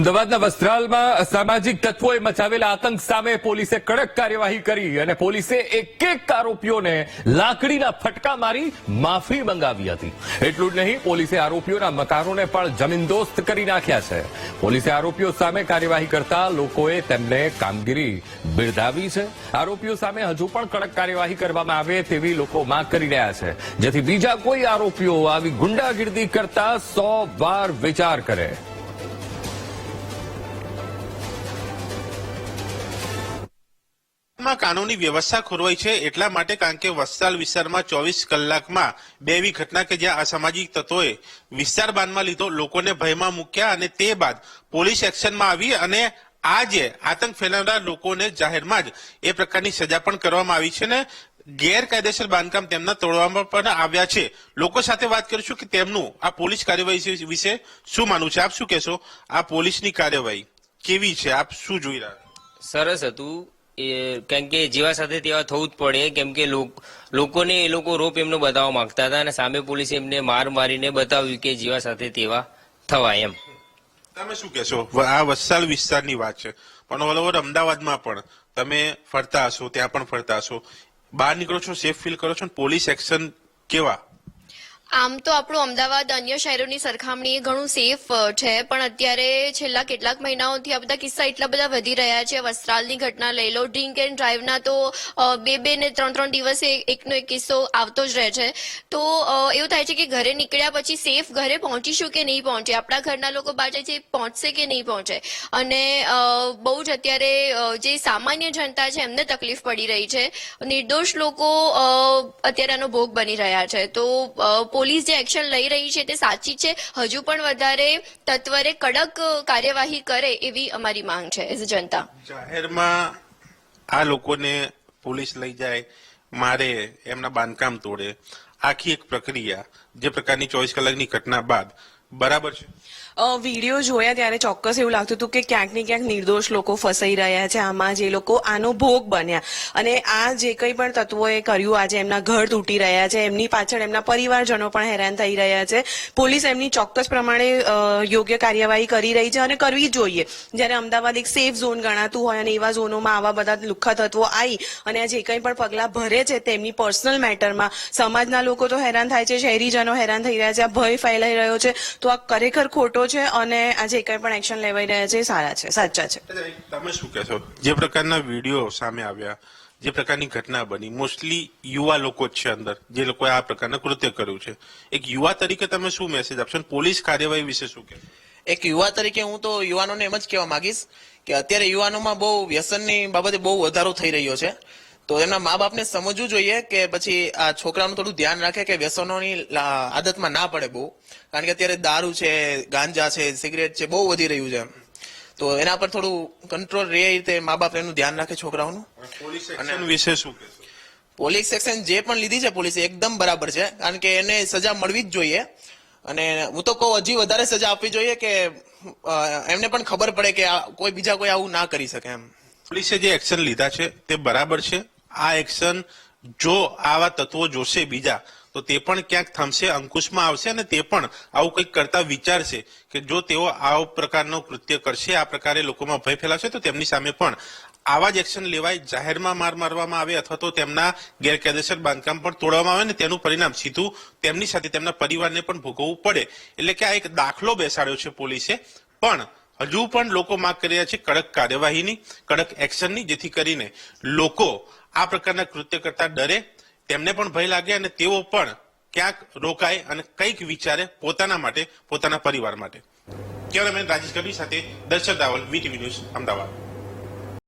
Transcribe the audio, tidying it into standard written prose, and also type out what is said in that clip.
અમદાવાદના વસ્ત્રાલમાં સામાજિક તત્વોએ મચાવેલા આતંક સામે પોલીસે કડક કાર્યવાહી કરી અને પોલીસે એક આરોપીઓને લાકડીના ફટકા મારી માફી મંગાવી હતી। એટલું જ નહીં, પોલીસે આરોપીઓના મકાનોને પણ જમીનદોસ્ત કરી નાખ્યા છે। પોલીસે આરોપીઓ સામે કાર્યવાહી કરતા લોકોએ તેમને કામગીરી બિરદાવી છે। આરોપીઓ સામે હજુ પણ કડક કાર્યવાહી કરવામાં આવે તેવી લોકો માંગ કરી રહ્યા છે, જેથી બીજા કોઈ આરોપીઓ આવી ગુંડાગીર્દી કરતા 100 વાર વિચાર કરે। કાનૂની વ્યવસ્થા ખોરવાઈ છે એટલા માટે કારણ કે વસ્ત્રાલ વિસ્તારમાં 24 કલાકમાં બે એવી ઘટના કે જ્યાં અસામાજિક તત્વોએ વિસ્તાર બાંધમાં લીધો, લોકોને ભયમાં મૂક્યા અને તે બાદ પોલીસ એક્શનમાં આવી અને આજે આતંક ફેલાવનાર લોકોને જાહેરમાં જ એ પ્રકારની સજા પણ કરવામાં આવી છે ને ગેરકાયદેસર બાંધકામ તેમના તોડવામાં પણ આવ્યા છે। લોકો સાથે વાત કરીશું કે તેમનું આ પોલીસ કાર્યવાહી વિશે શું માનવું છે। આપ શું કહેશો, આ પોલીસની કાર્યવાહી કેવી છે, આપ શું જોઈ રહ્યા? સરસ હતું, કેમ કે જેવા સાથે તેવા થવું જ પડે, કેમ કે લોકોને એ લોકો રોપ એમનો બતાવવા માંગતા હતા અને સામે પોલીસે એમને માર મારીને બતાવ્યું કે જેવા સાથે તેવા થવાય એમ। તમે શું કહેશો? આ વસ્ત્રાલ વિસ્તારની વાત છે, પણ ઓલ ઓવર અમદાવાદમાં પણ તમે ફરતા હશો, ત્યાં પણ ફરતા હશો, બહાર નીકળો છો, સેફ ફીલ કરો છો, પોલીસ એક્શન કેવા? આમ તો આપણું અમદાવાદ અન્ય શહેરોની સરખામણીએ ઘણું સેફ છે, પણ અત્યારે છેલ્લા કેટલાક મહિનાઓથી આ બધા કિસ્સા એટલા બધા વધી રહ્યા છે। વસ્ત્રાલની ઘટના લઈ લો, ડ્રિંક એન્ડ ડ્રાઈવના તો 2 ને 3 દિવસે એકનો એક કિસ્સો આવતો જ રહે છે। તો એવું થાય છે કે ઘરે નીકળ્યા પછી સેફ ઘરે પહોંચીશું કે નહીં પહોંચે, આપણા ઘરના લોકો બાજે છે પહોંચશે કે નહીં પહોંચે, અને બહુ જ અત્યારે જે સામાન્ય જનતા છે એમને તકલીફ પડી રહી છે। નિર્દોષ લોકો અત્યારે આનો ભોગ બની રહ્યા છે। તો પોલીસ જે એક્શન લઈ રહી છે તે સાચી છે, હજુ પણ વધારે તત્વરે કડક કાર્યવાહી કરે એવી અમારી માંગ છે એઝ અ જનતા। જાહેરમાં આ લોકોને પોલીસ લઈ જાય, મારે, એમના બાંધકામ તોડે, આખી એક પ્રક્રિયા જે પ્રકારની 24 કલાકની ઘટના બાદ બરાબર છે? વિડીયો જોયા ત્યારે ચોક્કસ એવું લાગતું હતું કે ક્યાંક ને ક્યાંક નિર્દોષ લોકો ફસાઈ રહ્યા છે આમાં, જે લોકો આનો ભોગ બન્યા અને આ જે કંઈ પણ તત્વોએ કર્યું, આજે એમના ઘર તૂટી રહ્યા છે, એમની પાછળ એમના પરિવારજનો પણ હેરાન થઈ રહ્યા છે। પોલીસ એમની ચોક્કસ પ્રમાણે યોગ્ય કાર્યવાહી કરી રહી છે અને કરવી જ જોઈએ। જ્યારે અમદાવાદ એક સેફ ઝોન ગણાતું હોય અને એવા ઝોનોમાં આવા બધા લુખ્ખા તત્વો આવી અને આ જે કંઈ પણ પગલાં ભરે છે તેમની પર્સનલ મેટરમાં સમાજના લોકો તો હેરાન થાય છે, શહેરીજનો હેરાન થઈ રહ્યા છે, આ ભય ફેલાઈ રહ્યો છે, તો આ ખરેખર ખોટો છે અને આજે કંઈ પણ એક્શન લેવાઈ રહ્યા છે સારા છે, સાચા છે। તમે શું કહેશો? જે પ્રકારના વિડીયો સામે આવ્યા, જે પ્રકારની ઘટના બની, મોસ્ટલી યુવા લોકો જ છે અંદર જે લોકોએ આ પ્રકારના કૃત્ય કર્યું છે, એક યુવા તરીકે તમે શું મેસેજ આપશો? પોલીસ કાર્યવાહી વિશે શું કહેશો? એક યુવા તરીકે હું તો યુવાનોને એમ જ કહેવા માંગીશ કે અત્યારે યુવાનોમાં બહુ વ્યસનની બાબતે બહુ વધારો થઈ રહ્યો છે, તો એમના મા બાપને સમજવું જોઈએ કે પછી આ છોકરાનું થોડું ધ્યાન રાખે કે વ્યસનોની આદતમાં ના પડે બહુ, કારણ કે અત્યારે દારૂ છે, ગાંજા છે, સિગરેટ છે, બહુ વધી રહ્યું છે, તો એના પર થોડું કંટ્રોલ રહે રીતે મા બાપ એનું ધ્યાન રાખે છોકરાઓનું। પોલીસ એક્શન વિશે શું કહેશો? પોલીસ એક્શન જે પણ લીધી છે પોલીસે એકદમ બરાબર છે, કારણ કે એને સજા મળવી જ જોઈએ અને હું તો કહું હજી વધારે સજા આપવી જોઈએ કે એમને પણ ખબર પડે કે કોઈ બીજા કોઈ આવું ના કરી શકે એમ। પોલીસે જે એક્શન લીધા છે તે બરાબર છે? આ એક્શન જો આવા તત્વો જોશે બીજા તો તે પણ ક્યાંક થમશે, અંકુશમાં આવશે અને તે પણ આવું કંઈક કરતા વિચારશે કે જો તેઓ આ પ્રકારનો કૃત્ય કરશે, આ પ્રકારે લોકોમાં ભય ફેલાશે તો તેમની સામે પણ આવા જ એક્શન લેવાય, જાહેરમાં માર મારવામાં આવે અથવા તો તેમના ગેરકાયદેસર બાંધકામ પણ તોડવામાં આવે ને તેનું પરિણામ સીધું તેમની સાથે તેમના પરિવારને પણ ભોગવવું પડે। એટલે કે આ એક દાખલો બેસાડ્યો છે પોલીસે, પણ હજુ પણ લોકો માંગ કરી રહ્યા છે કડક કાર્યવાહીની, કડક એક્શનની, જેથી કરીને લોકો આ પ્રકારના કૃત્ય કરતા ડરે, તેમને પણ ભય લાગે અને તેઓ પણ ક્યાંક રોકાય અને કંઈક વિચારે પોતાના માટે, પોતાના પરિવાર માટે। કેમેરામેન રાજેશ કબીર સાથે દર્શક રાવલ, વીટીવી ન્યૂઝ, અમદાવાદ।